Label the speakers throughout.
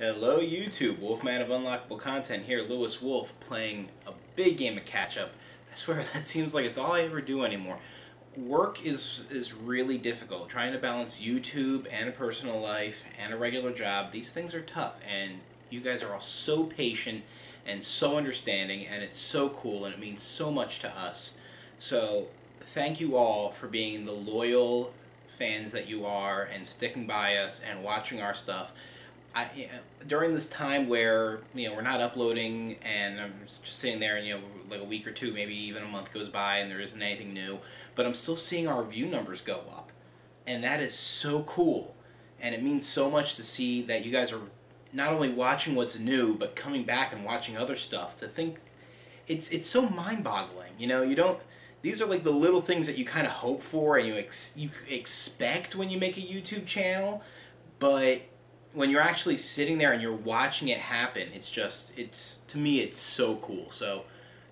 Speaker 1: Hello YouTube, Wolfman of Unlockable Content here, Lewis Wolf, playing a big game of catch-up. I swear that seems like it's all I ever do anymore. Work is really difficult. Trying to balance YouTube and a personal life and a regular job, these things are tough, and you guys are all so patient and so understanding, and it's so cool, and it means so much to us. So thank you all for being the loyal fans that you are and sticking by us and watching our stuff. During this time where we're not uploading and I'm just sitting there and like a week or two, maybe even a month goes by and there isn't anything new, but I'm still seeing our view numbers go up, and that is so cool, and it means so much to see that you guys are not only watching what's new but coming back and watching other stuff. To think it's so mind-boggling. You don't. These are like the little things that you kind of hope for and you expect when you make a YouTube channel, but when you're actually sitting there and you're watching it happen, to me, it's so cool. So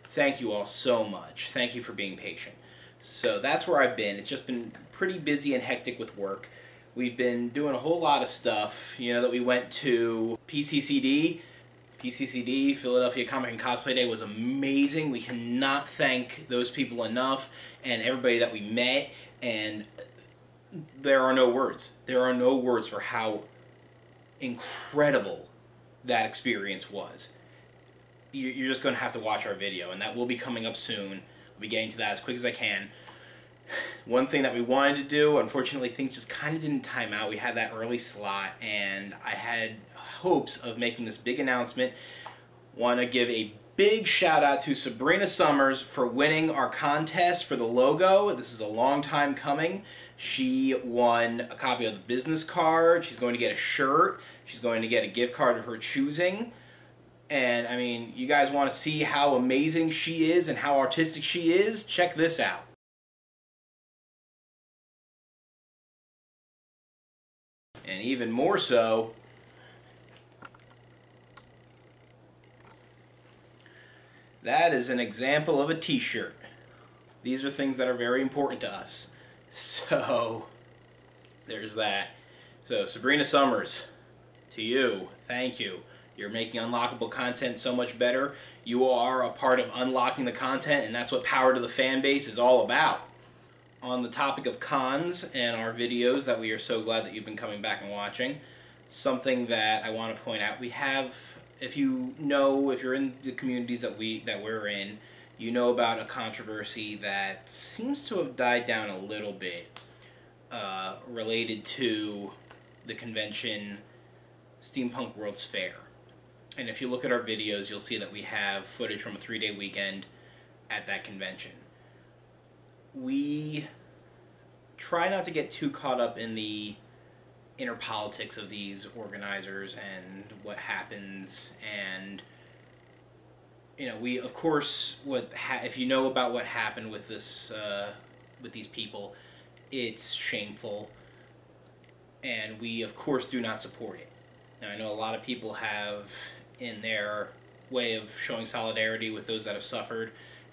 Speaker 1: thank you all so much. Thank you for being patient. So that's where I've been. It's just been pretty busy and hectic with work. We've been doing a whole lot of stuff. That we went to PCCD, Philadelphia Comic and Cosplay Day, was amazing. We cannot thank those people enough, and everybody that we met, and there are no words. There are no words for how incredible that experience was. You're just going to have to watch our video, and that will be coming up soon. I'll be getting to that as quick as I can. One thing that we wanted to do, unfortunately things just kind of didn't time out. We had that early slot, and I had hopes of making this big announcement. Want to give a big shout out to Sabrina Summers for winning our contest for the logo. This is a long time coming. She won a copy of the business card. She's going to get a shirt. She's going to get a gift card of her choosing. And I mean, you guys want to see how amazing she is and how artistic she is? Check this out. And even more so, that is an example of a t-shirt. These are things that are very important to us. So, there's that. So, Sabrina Summers, to you, thank you. You're making Unlockable content so much better. You are a part of unlocking the content, and that's what Power to the Fanbase is all about. On the topic of cons and our videos that we are so glad that you've been coming back and watching, something that I want to point out, we have, if you're in the communities that we're in, you know about a controversy that seems to have died down a little bit, related to the convention Steampunk World's Fair. And if you look at our videos, you'll see that we have footage from a 3-day weekend at that convention. We try not to get too caught up in the inner politics of these organizers and what happens, and we, of course, if you know about what happened with this with these people, it's shameful, and we of course do not support it. Now, I know a lot of people have, in their way of showing solidarity with those that have suffered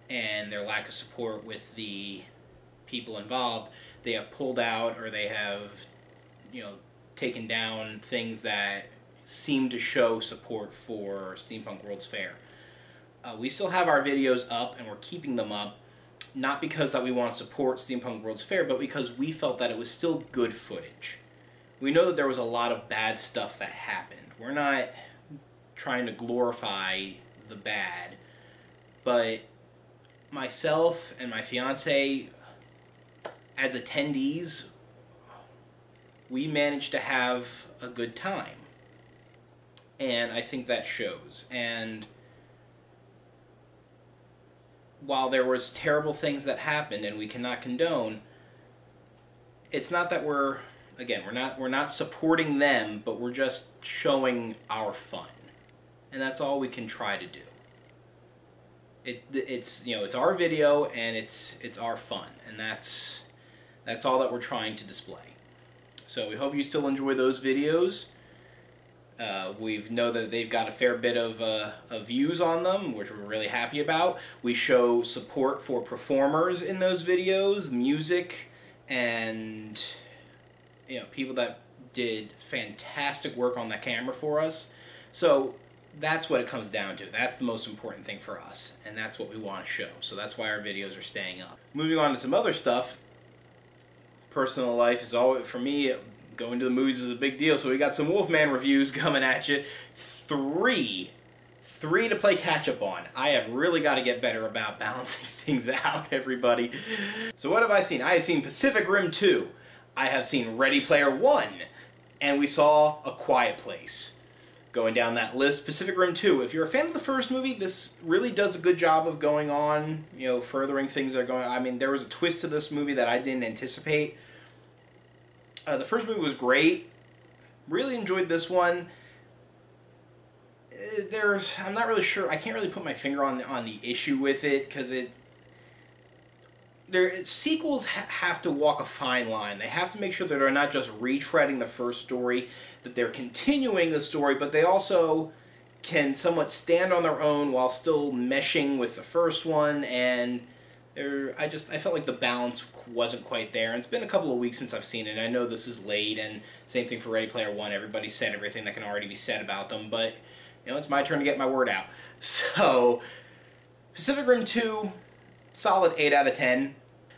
Speaker 1: and their lack of support with the people involved, they have pulled out, or they have taken down things that seem to show support for Steampunk World's Fair. We still have our videos up, and we're keeping them up, not because that we want to support Steampunk World's Fair, but because we felt that it was still good footage. We know that there was a lot of bad stuff that happened. We're not trying to glorify the bad, but myself and my fiance, as attendees, we managed to have a good time, and I think that shows. And while there was terrible things that happened and we cannot condone, it's not that we're not supporting them, but we're just showing our fun, and that's all we can try to do. It's our video, and it's our fun, and that's all that we're trying to display. So we hope you still enjoy those videos. We know that they've got a fair bit of views on them, which we're really happy about. We show support for performers in those videos, music, and people that did fantastic work on that camera for us. So that's what it comes down to. That's the most important thing for us, and that's what we want to show. So that's why our videos are staying up. Moving on to some other stuff. Personal life is always, for me, going to the movies is a big deal. So we got some Wolfman reviews coming at you. Three to play catch up on. I have really got to get better about balancing things out, everybody. So what have I seen? I have seen Pacific Rim 2. I have seen Ready Player One. And we saw A Quiet Place. Going down that list, Pacific Rim 2. If you're a fan of the first movie, this really does a good job of going on, you know, furthering things that are going on. I mean, there was a twist to this movie that I didn't anticipate. The first movie was great. Really enjoyed this one. I'm not really sure. I can't really put my finger on the issue with it, because sequels have to walk a fine line. They have to make sure that they're not just retreading the first story, that they're continuing the story, but they also can somewhat stand on their own while still meshing with the first one. And I felt like the balance wasn't quite there. And it's been a couple of weeks since I've seen it. I know this is late, and same thing for Ready Player One. Everybody said everything that can already be said about them, but you know, it's my turn to get my word out. So, Pacific Rim 2, solid 8 out of 10.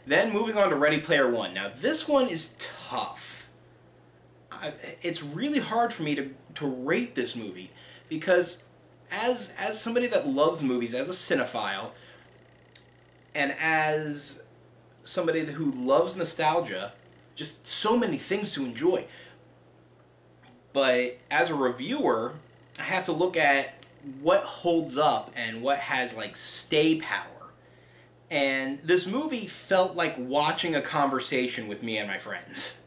Speaker 1: Then moving on to Ready Player One. Now this one is tough. It's really hard for me to rate this movie, because as somebody that loves movies, as a cinephile, and as somebody who loves nostalgia, just so many things to enjoy. But as a reviewer, I have to look at what holds up and what has like stay power. And this movie felt like watching a conversation with me and my friends.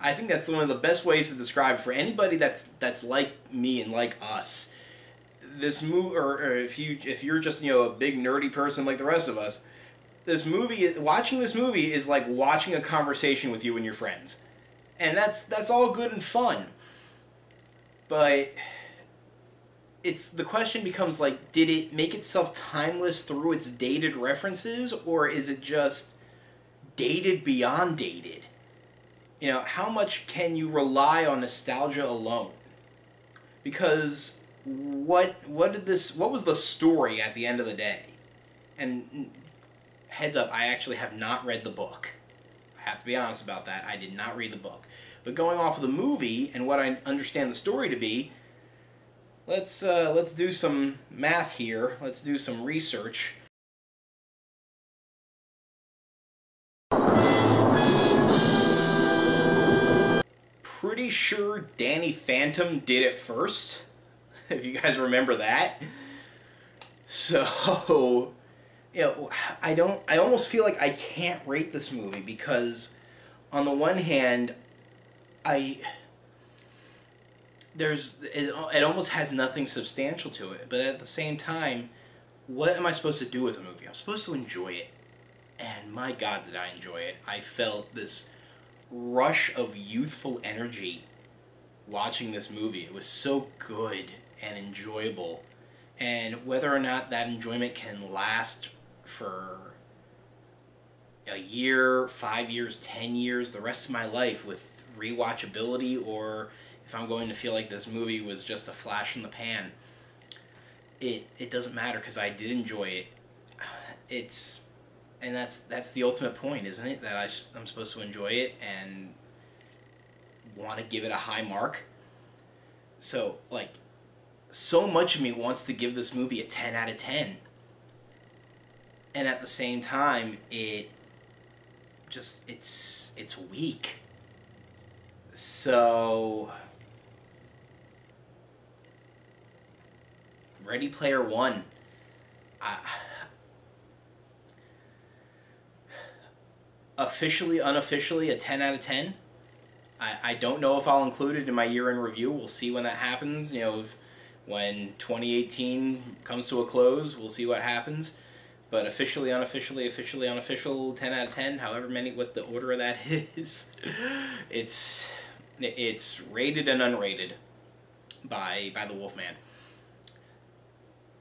Speaker 1: I think that's one of the best ways to describe it for anybody that's like me and like us. This movie, or if you're just, you know, a big nerdy person like the rest of us, watching this movie is like watching a conversation with you and your friends, and that's all good and fun. But the question becomes like, did it make itself timeless through its dated references, or is it just dated beyond dated? You know, how much can you rely on nostalgia alone? Because what was the story at the end of the day? And heads up, I actually have not read the book. I have to be honest about that. I did not read the book. But going off of the movie and what I understand the story to be, let's do some math here. Let's do some research. Pretty sure Danny Phantom did it first, if you guys remember that. So, you know, I almost feel like I can't rate this movie, because on the one hand, it almost has nothing substantial to it, but at the same time, what am I supposed to do with a movie? I'm supposed to enjoy it, and my God, did I enjoy it. I felt this rush of youthful energy watching this movie. It was so good and enjoyable, and whether or not that enjoyment can last for a year, 5 years, 10 years, the rest of my life with rewatchability, or if I'm going to feel like this movie was just a flash in the pan, it doesn't matter, because I did enjoy it. And that's the ultimate point, isn't it? That I'm supposed to enjoy it and want to give it a high mark. So, like, so much of me wants to give this movie a 10 out of 10. And at the same time, it's weak. So, Ready Player One. Officially, unofficially, a 10 out of 10. I don't know if I'll include it in my year-end review. We'll see when that happens. You know, when 2018 comes to a close, we'll see what happens. But officially, unofficially, officially, unofficial, 10 out of 10, however many, what the order of that is. It's rated and unrated by the Wolfman.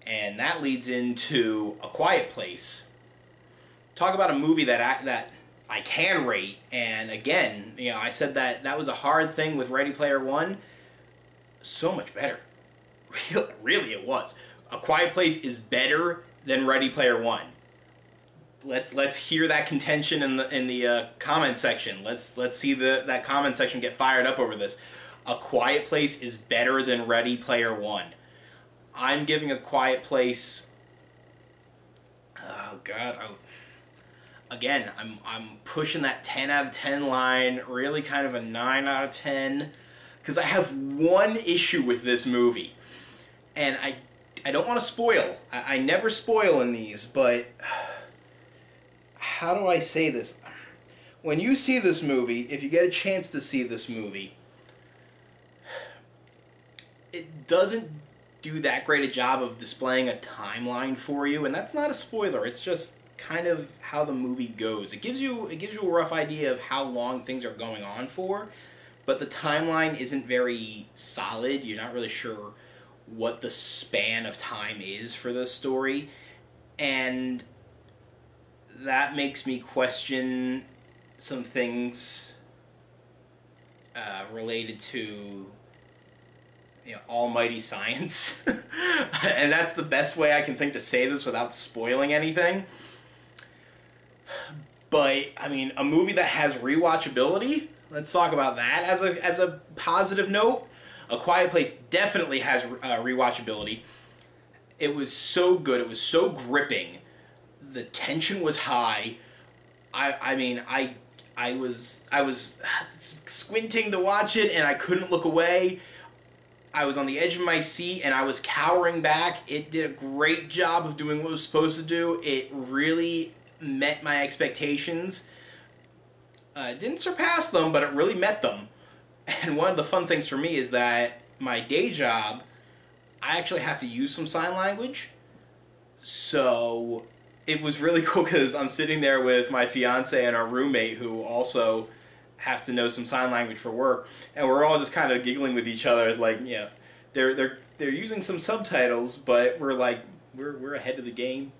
Speaker 1: And that leads into A Quiet Place. Talk about a movie that I can rate. And again, you know, I said that that was a hard thing with Ready Player One. So much better. Really, it was. A Quiet Place is better than Ready Player One. Let's hear that contention in the comment section. Let's see that comment section get fired up over this. A Quiet Place is better than Ready Player One. I'm giving A Quiet Place. Oh God. Again, I'm pushing that 10 out of 10 line. Really, kind of a 9 out of 10, because I have one issue with this movie, and I don't want to spoil. I never spoil in these, but how do I say this? When you see this movie, if you get a chance to see this movie, it doesn't do that great a job of displaying a timeline for you, and that's not a spoiler. It's just kind of how the movie goes. It gives you a rough idea of how long things are going on for, but the timeline isn't very solid. You're not really sure what the span of time is for the story, and that makes me question some things related to, you know, almighty science. And that's the best way I can think to say this without spoiling anything. But I mean, a movie that has rewatchability, let's talk about that as a positive note. A Quiet Place definitely has rewatchability. It was so good. It was so gripping. The tension was high. I was squinting to watch it, and I couldn't look away. I was on the edge of my seat, and I was cowering back. It did a great job of doing what it was supposed to do. It really met my expectations. It didn't surpass them, but it really met them. And one of the fun things for me is that my day job, I actually have to use some sign language. So it was really cool because I'm sitting there with my fiance and our roommate who also have to know some sign language for work, and we're all just kind of giggling with each other, like, yeah, they're using some subtitles, but we're like, we're ahead of the game.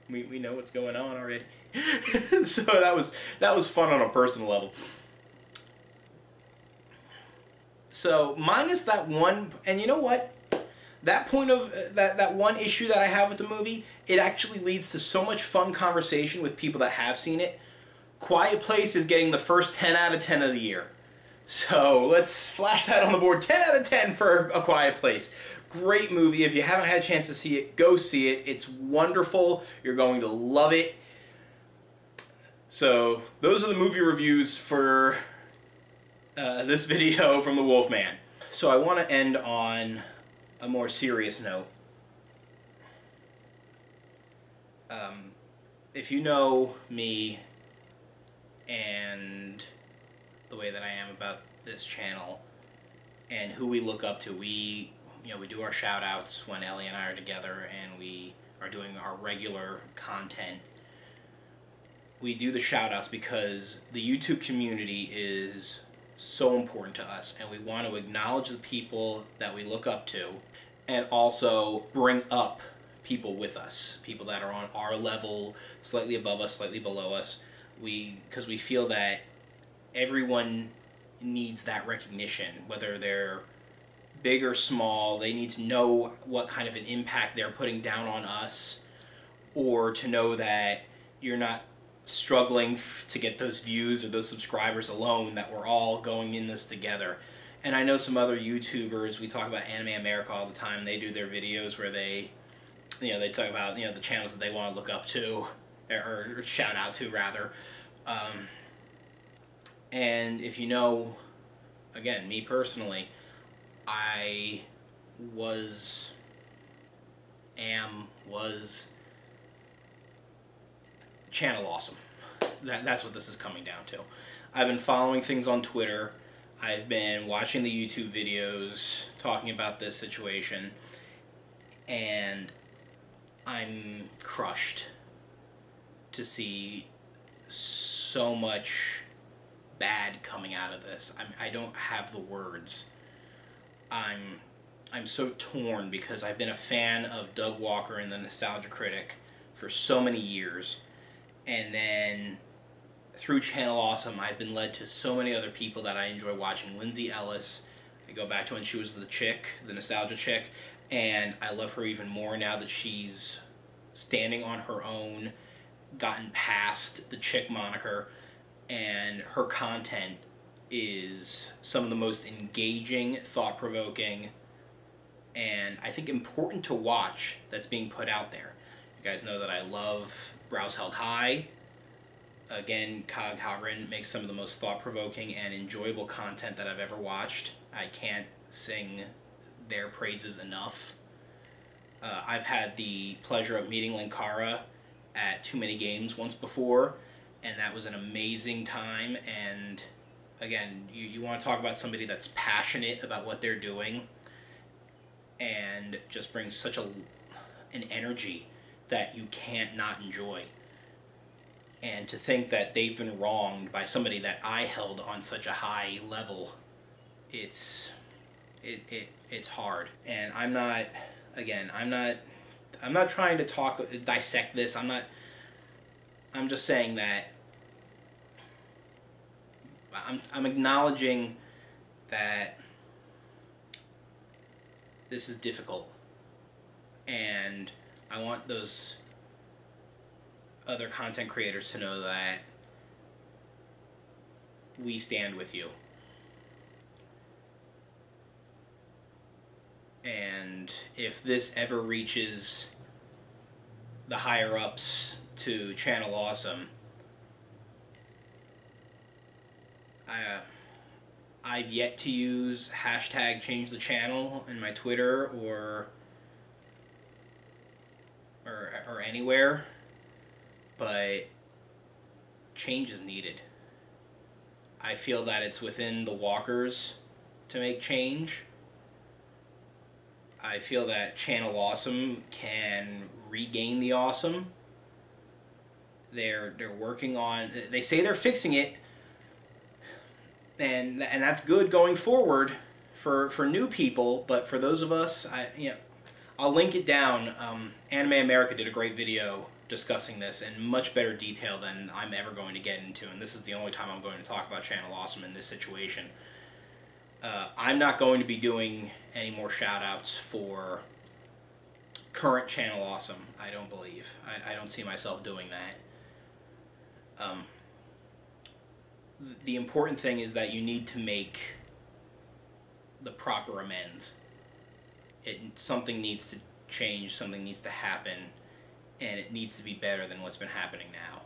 Speaker 1: We know what's going on already. So that was fun on a personal level. So minus that one, and you know what? That point of that one issue that I have with the movie, it actually leads to so much fun conversation with people that have seen it. Quiet Place is getting the first 10 out of 10 of the year. So let's flash that on the board. 10 out of 10 for A Quiet Place. Great movie. If you haven't had a chance to see it, go see it. It's wonderful. You're going to love it. So those are the movie reviews for this video from the Wolfman. So I want to end on a more serious note. If you know me and the way that I am about this channel and who we look up to, we do our shout outs when Ellie and I are together, and we are doing our regular content. We do the shout outs because the YouTube community is so important to us, and we want to acknowledge the people that we look up to and also bring up people with us, people that are on our level, slightly above us, slightly below us. Because we feel that everyone needs that recognition, whether they're big or small. They need to know what kind of an impact they're putting down on us, or to know that you're not struggling to get those views or those subscribers alone, that we're all going in this together. And I know some other YouTubers, we talk about Anime America all the time, they do their videos where they talk about, the channels that they want to look up to, or shout out to, rather. And if you know, again, me personally, I was channel awesome. That's what this is coming down to. I've been following things on Twitter. I've been watching the YouTube videos talking about this situation, and I'm crushed to see so much bad coming out of this. I don't have the words. I'm so torn because I've been a fan of Doug Walker and the Nostalgia Critic for so many years, and then through Channel Awesome, I've been led to so many other people that I enjoy watching. Lindsay Ellis, I go back to when she was the chick, the nostalgia chick, and I love her even more now that she's standing on her own, gotten past the chick moniker, and her content is some of the most engaging, thought-provoking, and I think important to watch that's being put out there. You guys know that I love Browse Held High. Again, Cog Halgren makes some of the most thought-provoking and enjoyable content that I've ever watched. I can't sing their praises enough. I've had the pleasure of meeting Linkara at Too Many Games once before, and that was an amazing time. And again, you want to talk about somebody that's passionate about what they're doing and just brings such an energy that you can't not enjoy. And to think that they've been wronged by somebody that I held on such a high level, it's hard. And I'm not trying to dissect this. I'm just saying that I'm acknowledging that this is difficult, and I want those other content creators to know that we stand with you. And if this ever reaches the higher ups to Channel Awesome, I've yet to use hashtag change the channel in my Twitter or anywhere, but change is needed. I feel that it's within the walkers to make change. I feel that Channel Awesome can regain the awesome. They're working on, they say they're fixing it, and that's good going forward for new people, but for those of us, I'll link it down. Anime America did a great video discussing this in much better detail than I'm ever going to get into, and this is the only time I'm going to talk about Channel Awesome in this situation. I'm not going to be doing any more shout-outs for current Channel Awesome, I don't believe. I don't see myself doing that. The important thing is that you need to make the proper amends. Something needs to change, something needs to happen, and it needs to be better than what's been happening now.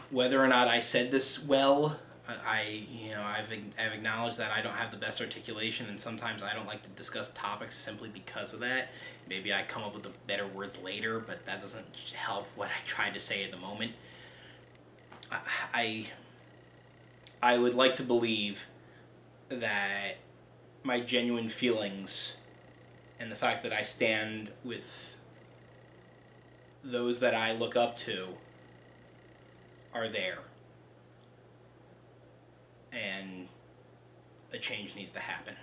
Speaker 1: Whether or not I said this well, I've acknowledged that I don't have the best articulation, and sometimes I don't like to discuss topics simply because of that. Maybe I come up with the better words later, but that doesn't help what I tried to say at the moment. I would like to believe that my genuine feelings and the fact that I stand with those that I look up to are there. And a change needs to happen.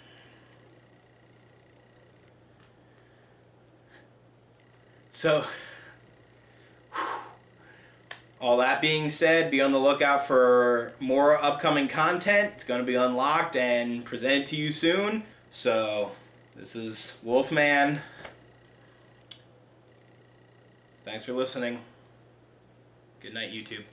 Speaker 1: So, all that being said, be on the lookout for more upcoming content. It's going to be unlocked and presented to you soon. So, this is Wolfman. Thanks for listening. Good night, YouTube.